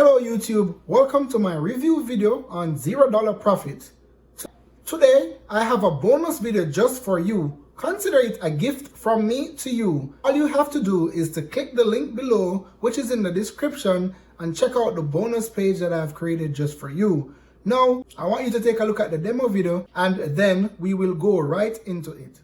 Hello YouTube, welcome to my review video on $0 profit. Today I have a bonus video just for you. Consider it a gift from me to you. All you have to do is to click the link below, which is in the description, and check out the bonus page that I've created just for you. Now I want you to take a look at the demo video and then we will go right into it.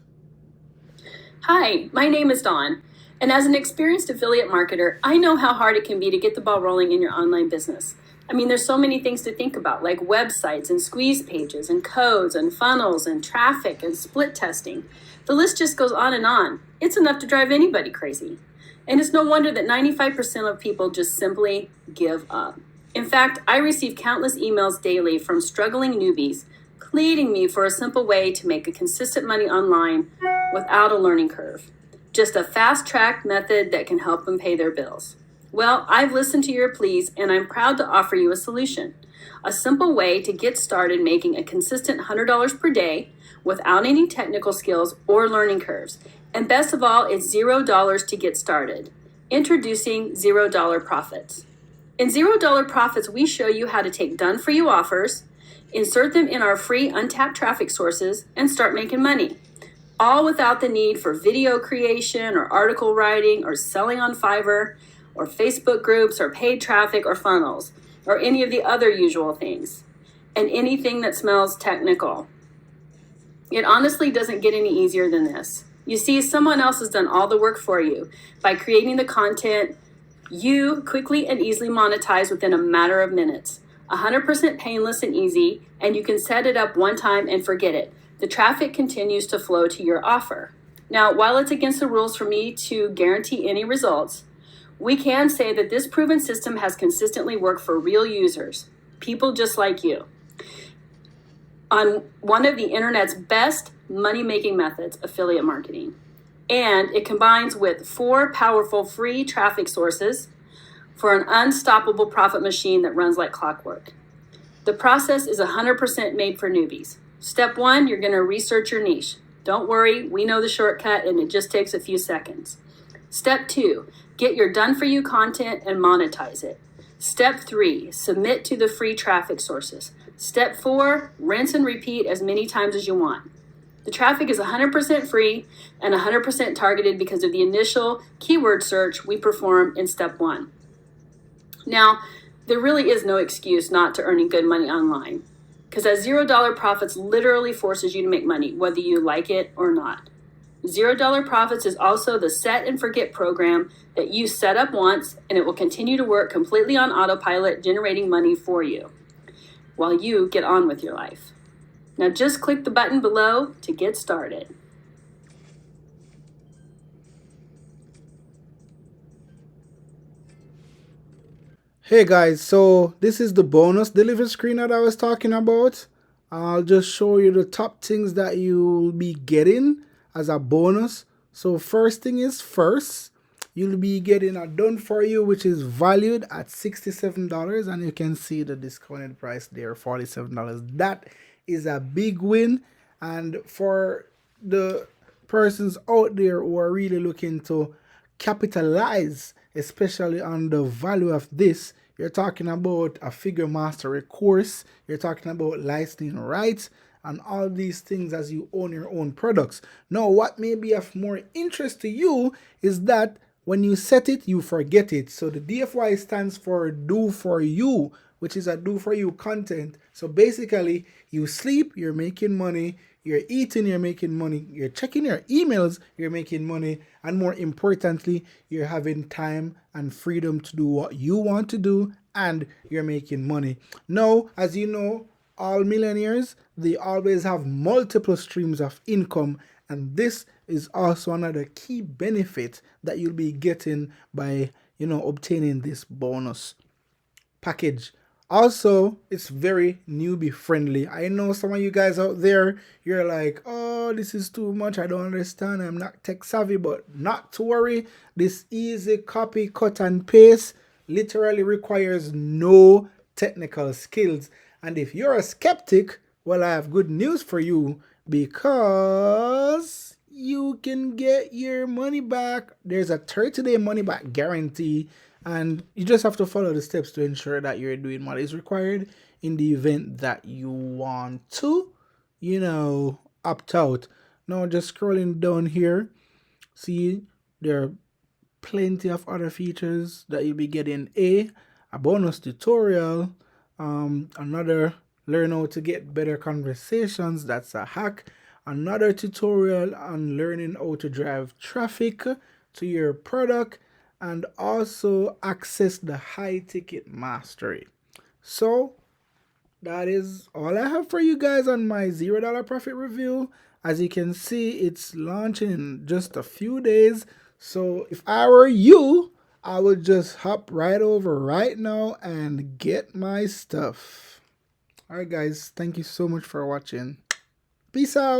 Hi, my name is Dawn, and as an experienced affiliate marketer, I know how hard it can be to get the ball rolling in your online business. I mean, there's so many things to think about, like websites and squeeze pages and codes and funnels and traffic and split testing. The list just goes on and on. It's enough to drive anybody crazy. And it's no wonder that 95% of people just simply give up. In fact, I receive countless emails daily from struggling newbies pleading me for a simple way to make a consistent money online without a learning curve. Just a fast-track method that can help them pay their bills. Well, I've listened to your pleas and I'm proud to offer you a solution. A simple way to get started making a consistent $100 per day without any technical skills or learning curves. And best of all, it's $0 to get started. Introducing $0 Profits. In $0 Profits, we show you how to take done-for-you offers, insert them in our free untapped traffic sources, and start making money. All without the need for video creation or article writing or selling on Fiverr or Facebook groups or paid traffic or funnels or any of the other usual things and anything that smells technical. It honestly doesn't get any easier than this. You see, someone else has done all the work for you by creating the content you quickly and easily monetize within a matter of minutes. 100% painless and easy, and you can set it up one time and forget it. The traffic continues to flow to your offer. Now, while it's against the rules for me to guarantee any results, we can say that this proven system has consistently worked for real users, people just like you, on one of the internet's best money-making methods, affiliate marketing. And it combines with 4 powerful free traffic sources for an unstoppable profit machine that runs like clockwork. The process is 100% made for newbies. Step 1, you're going to research your niche. Don't worry, we know the shortcut and it just takes a few seconds. Step 2, get your done-for-you content and monetize it. Step 3, submit to the free traffic sources. Step 4, rinse and repeat as many times as you want. The traffic is 100% free and 100% targeted because of the initial keyword search we perform in step 1. Now, there really is no excuse not to earning good money online, because that $0 Profits literally forces you to make money, whether you like it or not. $0 Profits is also the set and forget program that you set up once, and it will continue to work completely on autopilot, generating money for you while you get on with your life. Now just click the button below to get started. Hey guys, so this is the bonus delivery screen that I was talking about. I'll just show you the top things that you'll be getting as a bonus. So first thing is first, you'll be getting a done for you, which is valued at $67, and you can see the discounted price there, $47. That is a big win, and for the persons out there who are really looking to capitalize especially on the value of this, you're talking about a figure mastery course, you're talking about licensing rights and all these things as you own your own products. Now, what may be of more interest to you is that when you set it, you forget it. So the DFY stands for do for you, which is a do for you content. So basically, you sleep, you're making money, you're eating, you're making money, you're checking your emails, you're making money, and more importantly, you're having time and freedom to do what you want to do, and you're making money. Now, as you know, all millionaires, they always have multiple streams of income, and this is also another key benefit that you'll be getting by, obtaining this bonus package. Also, it's very newbie friendly. I know some of you guys out there, you're like, oh, this is too much, I don't understand, I'm not tech savvy, but not to worry. This easy copy, cut and paste literally requires no technical skills. And if you're a skeptic, well, I have good news for you, because you can get your money back. There's a 30-day money back guarantee, And you just have to follow the steps to ensure that you're doing what is required in the event that you want to, opt out. Now, just scrolling down here, see there are plenty of other features that you'll be getting. A bonus tutorial, another learn how to get better conversations, that's a hack, another tutorial on learning how to drive traffic to your product, and also access the high ticket mastery. So that is all I have for you guys on my $0 profit review. As you can see, it's launching in just a few days. So if I were you, I would just hop right over right now and get my stuff. Alright guys, thank you so much for watching. Peace out.